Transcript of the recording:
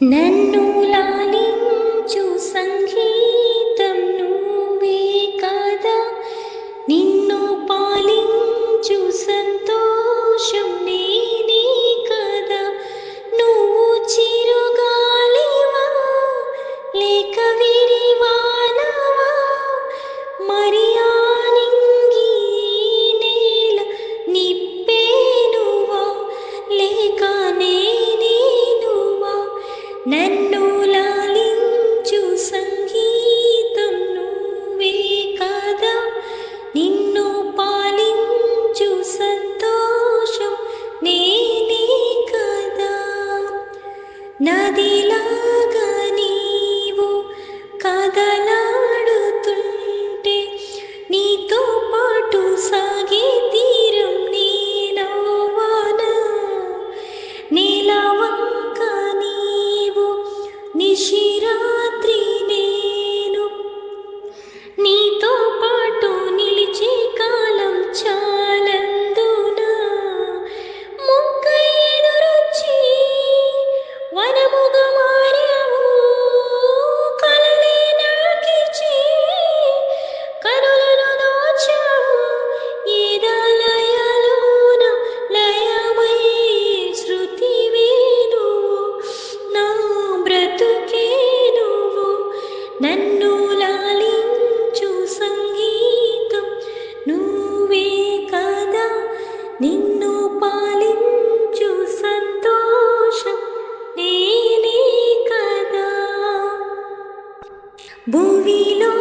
నన్ను లాలించు సంగీతం నువ్వే కదా, నిన్ను పాలించు సంతోషం నేనే కదా. నువ్వు చిరుగాలివా లేక విరివానవా, మరి ఆ నింగి నేల నిప్పేనువా లేక నేనేనువా. నన్ను లాలించు సంగీతం నువ్వే కదా, నిన్ను పాలించు సంతోషం నేనే కదా. నదిలాగా నీవు కదలాడుతుంటే, నీతో పాటు సాగే తీరం నేనవ్వనా. నీలవంక నీవు నిశిరాత్రి నేను, నీతో పాటు నిలిచే కాలం చాలందునా. మొక్క ఎదురొచ్చి వనముగా మారావు, కలలే నాకిచ్చి కనులను దోచావు. ఎదలయలోన లయమై శృతివే నువ్వు, నా బ్రతుకే నువ్వు. నన్ను లాలించు సంగీతం నువ్వే కదా, నిన్ను పాలించు సంతోషం నేనే కదా. భూమిలో